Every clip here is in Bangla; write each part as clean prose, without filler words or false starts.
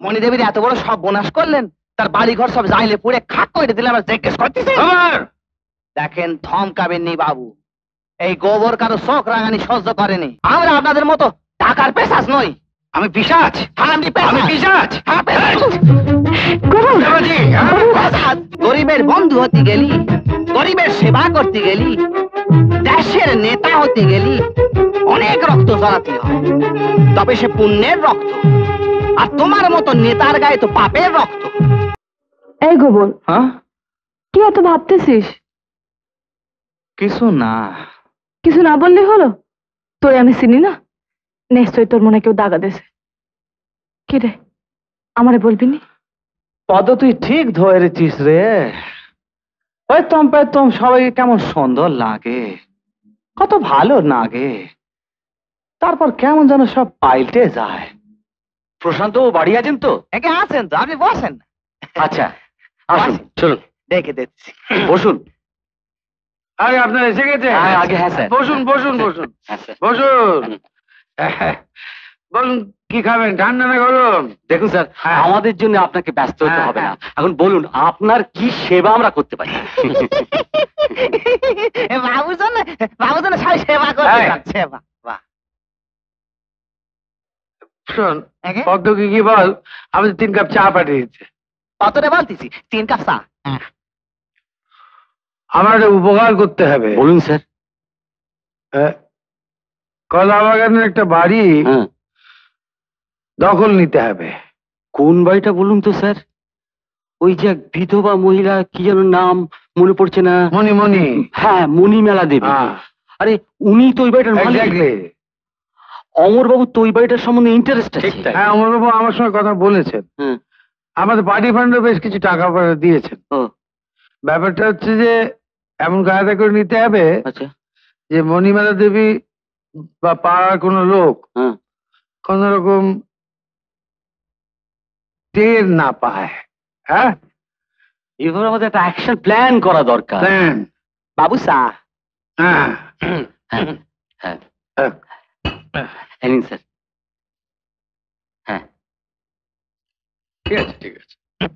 মণিদেবীর এত বড় সব বোনাস করলেন, তার বাড়ি ঘর সব জাইলে পুড়ে খাক করে দিলে আমরা জিজ্ঞেস করতেছি। দেখেন থমকাবেননি বাবু, এই গোবর কারো শোক রাঙানি সহ্য করেনি। আমরা আপনাদের মতো টাকার পেশাচ নই। আমি পিশাচ। হ্যাঁ আমি পিশাচ। হ্যাঁ পেশাচ। গরিবের বন্ধু হতে গেলি, গরিবের সেবা করতে গেলি, দেশের নেতা হতে গেলি অনেক রক্ত ঝরাতে হয়, তবে সে পুণ্যের রক্ত। আর তোমার মতো নেতার গায়ে তো পাপের রক্ত। এই গোবর, হ্যাঁ কি এত ভাবতেছিস? কিছু না। কিছু না বললে হলো? তোর আমি চিনি না, নিশ্চয়ই তোর মনে কেউ দাগা দিয়েছে। কি রে, আমারে বলবি নি? পদ তুই ঠিক ধরেছিস রে। ওই তম সবাইকে কেমন সুন্দর লাগে, কত ভালো লাগে, তারপর কেমন যেন সব পাল্টে যায়। প্রশান্ত বাড়ি আছেন তো? একে আছেন তো, আপনি বসেন। আচ্ছা আসুন, চলুন দেখে দিচ্ছি। বসুন। আরে আপনার এসে গেছে? আগে হ্যাঁ স্যার। বসুন বসুন বসুন হ্যাঁ স্যার। বসুন। বলুন কি খাবেন, ঠান্ডা না গরম? দেখুন স্যার, হ্যাঁ। আমাদের জন্য আপনাকে ব্যস্ত হতে হ্যাঁ, হবে না। হ্যাঁ। এখন বলুন আপনার কি সেবা আমরা করতে পারি? বাবুজন সবাই সেবা করতে হ্যাঁ। যাচ্ছে। বাহ। শোন একে? পদ্মকে কি বল আমাদের 3 কাপ চা পাঠিয়ে দিচ্ছে। কতটা বলতেছি? 3 কাপ চা। আমার একটা উপকার করতে হবে। বলুন স্যার। কলা বাগানের একটা বাড়ি হ্যাঁ, দখল নিতে হবে। কোন বাড়িটা বলুন তো স্যার? ওই যে এক বিধবা মহিলা, কি যেন নাম মনে পড়ছে না। মনি মনি। হ্যাঁ, মণিমেলা দেবী। হ্যাঁ আরে উনি তো ওই বাড়িটার মালিক। এক্স্যাক্টলি। অমরবাবু তো ওই বাড়িটার সম্বন্ধে ইন্টারেস্ট আছে। হ্যাঁ অমরবাবু আমার সঙ্গে কথা বলেছেন। হ্যাঁ। আমাদের পার্টি ফান্ডে বেশ কিছু টাকা পয়সা দিয়েছেন। ও ব্যাপারটা হচ্ছে যে এমন কায়দা করে নিতে হবে আচ্ছা। যে মণিমেলা দেবী বা পাড়ার কোনো লোক হ্যাঁ। কোন রকম টের না পায়। হ্যাঁ এবার আমাদের একটা অ্যাকশন প্ল্যান করা দরকার। প্ল্যান। বাবু চা। হ্যাঁ হ্যাঁ হ্যাঁ, হ্যাঁ। এই নিন স্যার। হ্যাঁ ঠিক আছে ঠিক আছে।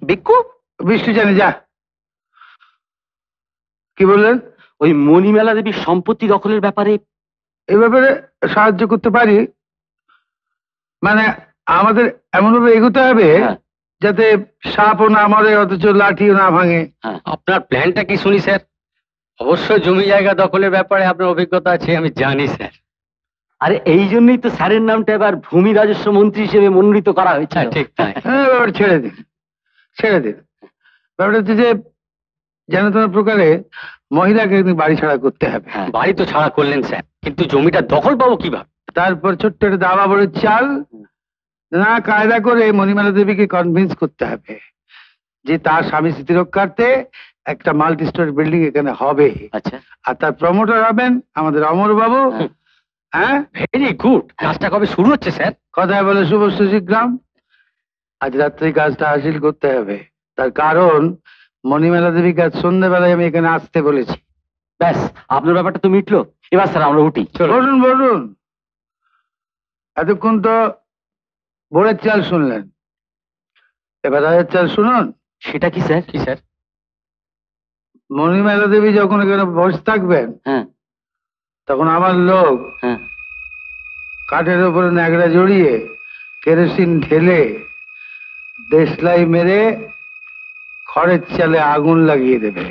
বিক্কু, বৃষ্টি জানি যা। কি বললেন? ওই মণিমেলা দেবীর সম্পত্তি দখলের ব্যাপারে এই ব্যাপারে সাহায্য করতে পারি, মানে আমাদের এমন ভাবে এগোতে হবে হ্যাঁ। যাতে সাপও না মরে অথচ লাঠিও না ভাঙে। হ্যাঁ। আপনার প্ল্যানটা কি শুনি স্যার? অবশ্যই জমি জায়গা দখলের ব্যাপারে আপনার অভিজ্ঞতা আছে, আমি জানি স্যার। আরে এই জন্যই তো স্যারের নামটা এবার ভূমি রাজস্ব মন্ত্রী হিসেবে মনোনীত করা হয়েছে। হ্যাঁ ঠিক তাই। হ্যাঁ ব্যাপারটা ছেড়ে দিন ছেড়ে দিন। ব্যাপারটা হচ্ছে যে যেন তোমার প্রকারে মহিলাকে একদিন বাড়ি ছাড়া করতে হবে। হ্যাঁ। বাড়ি তো ছাড়া করলেন স্যার, কিন্তু জমিটা দখল পাবো কিভাবে? তারপর ছোট্ট একটা দাবা বড় চাল না কায়দা করে মণিমেলা দেবীকে কনভিন্স করতে হবে যে তার স্বামী স্মৃতিরক্ষার্থে একটা মাল্টি স্টোরি বিল্ডিং এখানে হবে। আচ্ছা। আর তার প্রমোটার হবেন আমাদের অমর বাবু। হ্যাঁ। হ্যাঁ ভেরি গুড। কাজটা কবে শুরু হচ্ছে স্যার? কথায় বলে শুভ শীঘ্রাম। আজ রাত্রে কাজটা হাসিল করতে হবে, তার কারণ মণিমেলা দেবীকে আজ সন্ধ্যেবেলায় আমি এখানে আসতে বলেছি। ব্যাস, আপনার ব্যাপারটা তো মিটলো। এবার স্যার আমরা উঠি। বলুন বলুন। এতক্ষণ তো ভোরের চাল শুনলেন, এবার রাতের চাল শুনুন। সেটা কি স্যার? কি স্যার? মণিমেলা দেবী যখন এখানে বসে থাকবেন হ্যাঁ তখন আমার লোক হ্যাঁ। কাঠের উপরে ন্যাকড়া জড়িয়ে কেরোসিন ঢেলে দেশলাই মেরে খড়ের চালে আগুন লাগিয়ে দেবে।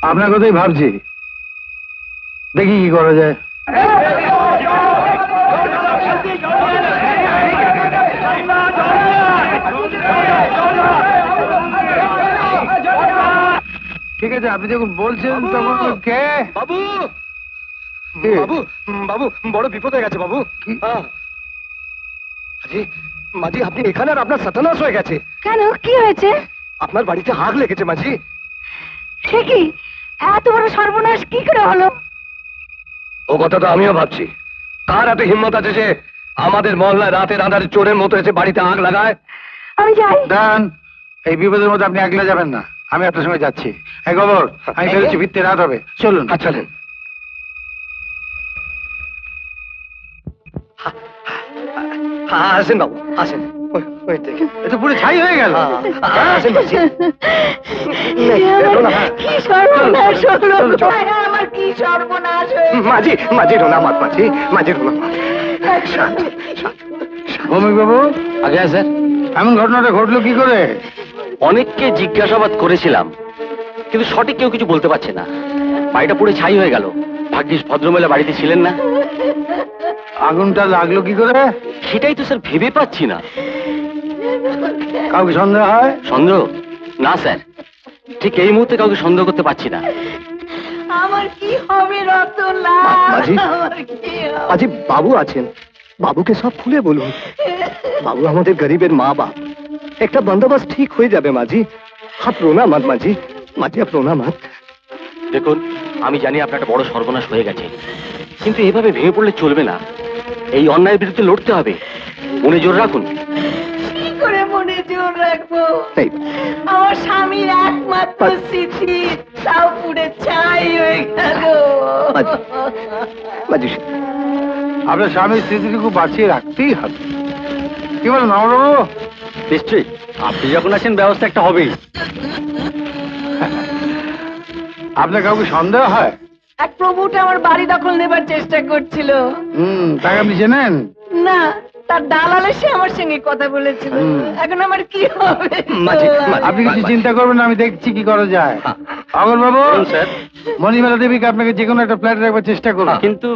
আপনার কথাই ভাবছি, দেখি কি করা যায়। ঠিক আছে, আপনি যখন বলছেন তখন কে? বাবু কে? বাবু বাবু, বড় বিপদ হয়ে গেছে বাবু। কি? মাঝি মাঝি, আপনি এখানে আর আপনার সর্বনাশ হয়ে গেছে। কেন, কি হয়েছে? আপনার বাড়িতে আগ লেগেছে মাঝি। সে কি, এত বড় সর্বনাশ কি করে হলো? ও কথা তো আমিও ভাবছি। কার এত হিম্মত আছে যে আমাদের মহল্লায় রাতের আঁধারে চোরের মতো এসে বাড়িতে আগ লাগায়? আমি যাই। দান, এই বিপদের মধ্যে আপনি একলা যাবেন না, আমি আপনার সঙ্গে যাচ্ছি। এই খবর আমি বেরোচ্ছি, ফিরতে রাত হবে, চলুন। আচ্ছা আসেন বাবু, আসেন। ওই দেখেন, এ তো পুরো ছাই হয়ে গেল। আসেন মাঝি। কি সর্বনাশ হলো আমার, কি সর্বনাশ হয়েছে। মাঝি মাঝি রোনা মাত, মাঝি রোনা মাত। ভৌমিক বাবু, আগে স্যার, এমন ঘটনাটা ঘটলো কি করে? অনেককে জিজ্ঞাসাবাদ করেছিলাম, কিন্তু সঠিক কেউ কিছু বলতে পারছে না। বাড়িটা পুরো ছাই হয়ে গেল। ভাগ্যিস ভদ্রমহিলা বাড়িতে ছিলেন না। আগুনটা লাগলো কি করে? সেটাই তো স্যার ভেবে পাচ্ছি না। কাউকে সন্দেহ হয়? সন্দেহ? না স্যার, ঠিক এই মুহূর্তে কাউকে সন্দেহ করতে পারছি না। আমার কি হবে রতনলাল, মাঝি? আমার কি হবে? মাঝি বাবু আছেন, বাবুকে সব খুলে বলুন। বাবু আমাদের গরিবের মা বাপ, একটা বন্দোবস্ত ঠিক হয়ে যাবে মাঝি। আপ রোনা মত মাঝি, মাঝি আপ রোনা মত। দেখুন, আমি জানি আপনার একটা বড় সর্বনাশ হয়ে গেছে, কিন্তু এভাবে ভেঙে পড়লে চলবে না। এই অন্যায়ের বিরুদ্ধে লড়তে হবে। মনে জোর রাখুন। কি করে মনে জোর রাখবো? এই, আমার স্বামীর একমাত্র স্মৃতি তাও পুড়ে ছাই হয়ে গেল। মাঝি আপনার স্বামীর স্মৃতিটুকু বাঁচিয়ে রাখতেই হবে, কি বলেন অমরবাবু? নিশ্চয়ই, আপনি যখন আছেন ব্যবস্থা একটা হবেই। আপনার কাউকে সন্দেহ হয়? এক প্রভুটা আমার বাড়ি দখল নেবার চেষ্টা করছিল। তাকে আপনি চেনেন? না, তার দালাল এসে আমার সঙ্গে কথা বলেছিল। এখন আমার কি হবে? মাঝি, আপনি কিছু চিন্তা করবেন না, আমি দেখছি কি করা যায়। অমরবাবু, স্যার, মণিমেলা দেবীকে আপনাকে যে কোনো একটা ফ্ল্যাটে রাখবার চেষ্টা করুন। কিন্তু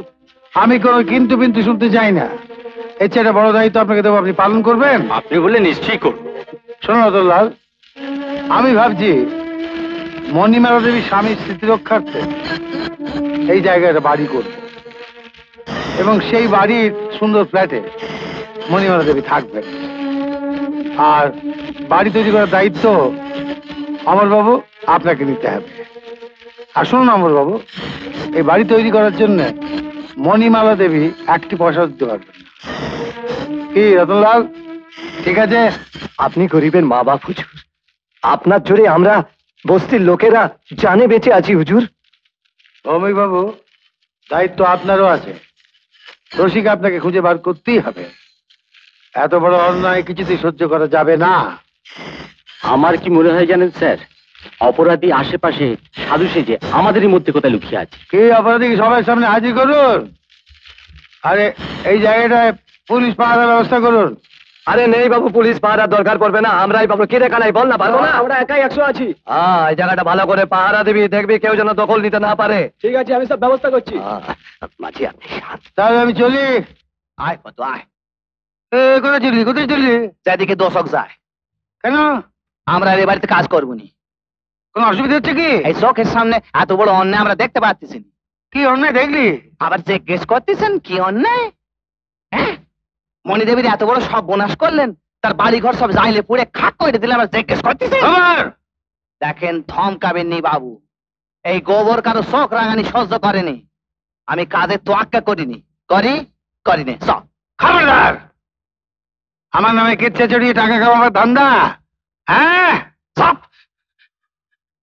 আমি কোনো কিন্তু কিন্তু শুনতে চাই না। এর চেয়ে একটা বড় দায়িত্ব আপনাকে দেবো, আপনি পালন করবেন? আপনি বললে নিশ্চয়ই করব। শোনো রতনলাল, আমি ভাবছি মণিমেলা দেবীর স্বামীর স্মৃতি রক্ষার্থে এই জায়গায় একটা বাড়ি করব, এবং সেই বাড়ির সুন্দর ফ্ল্যাটে মণিমেলা দেবী থাকবেন। আর বাড়ি তৈরি করার দায়িত্ব অমরবাবু আপনাকে নিতে হবে। আর শুনুন অমরবাবু, এই বাড়ি তৈরি করার জন্য মণিমালা দেবী একটি পয়সা দিতে পারবেন না। কি রতনলাল, ঠিক আছে? আপনি গরিবের মা বাপ হুজুর, আপনার জোরে আমরা বস্তির লোকেরা জানে বেঁচে আছি হুজুর। ভৌমিক বাবু, দায়িত্ব আপনারও আছে। রসিক আপনাকে খুঁজে বার করতেই হবে। এত বড় অন্যায় কিছুতেই সহ্য করা যাবে না। আমার কি মনে হয় জানেন স্যার, অপরাধী আশেপাশে সাধু সেজে আমাদেরই মধ্যে কোথায় লুকিয়ে আছে। কে অপরাধীকে সবার সামনে হাজির করুন। আরে এই জায়গাটায় পুলিশ পাহারার ব্যবস্থা করুন। আরে নেই বাবু, পুলিশ পাহারার দরকার পড়বে না, আমরাই পাবো। কে রে কানাই, বল না, পারবো না? আমরা একাই 100 আছি। এই জায়গাটা ভালো করে পাহারা দিবি, দেখবি কেউ যেন দখল নিতে না পারে। ঠিক আছে, আমি সব ব্যবস্থা করছি। মাঝি আপনি শান্ত। তাহলে আমি চলি। আয় কত আয়, কোথায় চললি, কোথায় চললি? যেদিকে দোষক যায়। কেন? আমরা আর এ বাড়িতে কাজ করবো নি। কোনো অসুবিধা হচ্ছে কি? এই চোখের সামনে এত বড় অন্যায় আমরা দেখতে পাচ্ছি না। কি অন্যায় দেখলি? আবার জিজ্ঞেস করতেছেন কি অন্যায়? হ্যাঁ, মণিদেবীর এত বড় সব বোনাস করলেন, তার বাড়ি ঘর সব জাইলে পুড়ে খাক করে দিলে আবার জিজ্ঞেস করতেছেন? আমার দেখেন, থমকাবেননি বাবু। এই গোবর কারো চোখ রাঙানি সহ্য করেনি। আমি কাজের তোয়াক্কা করিনি, করিনি সব। খবরদার, আমার নামে কেচ্ছা চড়িয়ে টাকা খাওয়াবার ধান্দা? হ্যাঁ, সব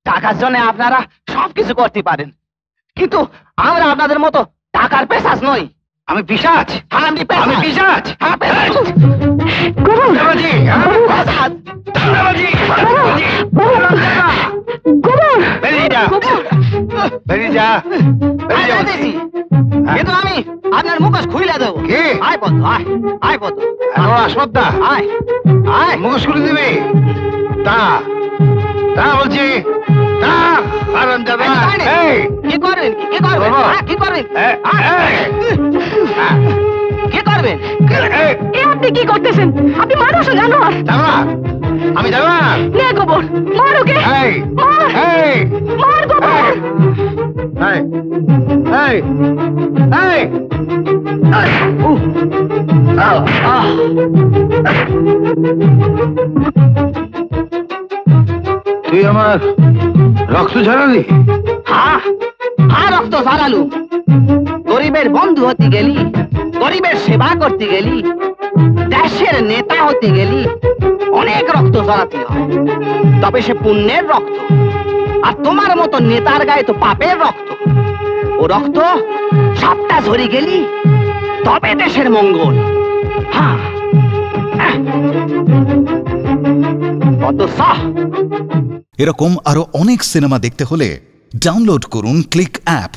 টাকার জন্য আপনারা সবকিছু করতে পারেন, কিন্তু আমরা আপনাদের মতো টাকার পেশাচ নই। আমি পিশাচ? হ্যাঁ, আমি আমি পিশাচ? হ্যাঁ, পেশাচ। দাদাবাজি, হ্যাঁ? পেশাচ। দাদাবাজি, দাদাবাজি। বেরিয়ে যা, বেরিয়ে যা, বেরিয়ে যা বলছি। কিন্তু আমি আপনার মুখোশ খুলে দেবো। কি? আয় পদ্ম, আয় পদ্ম, আসপদ্দা, আয় আয়। মুখোশ খুলে দিবি? তা তা বলছি, তা কারণ দাদা এই কি করবেন, কি করবেন, বাবা। হ্যাঁ, কি করবেন, এই, কি করবেন? এই, এ আপনি কি করতেছেন? আপনি মানুষ জানোয়ার। জানোয়ার? আমি জানোয়ার? নে গোবর, মার ওকে, এই, মার, এই, মার গোবর। এই, এই, এই, তুই আমার রক্ত ঝরালি? হ্যাঁ, রক্ত ঝরালু। গরিবের বন্ধু হতে গেলি, গরিবের সেবা করতে গেলি, দেশের নেতা হতে গেলি, অনেক রক্ত ঝরাতে হয়, তবে সে পুণ্যের রক্ত। আর তোমার মতো নেতার গায়ে তো পাপের রক্ত। ও রক্ত সবটা ঝরে গেলি তবে দেশের মঙ্গল। হ্যাঁ, কত সাহ। এরকম আরো অনেক সিনেমা দেখতে হলে ডাউনলোড করুন ক্লিক অ্যাপ।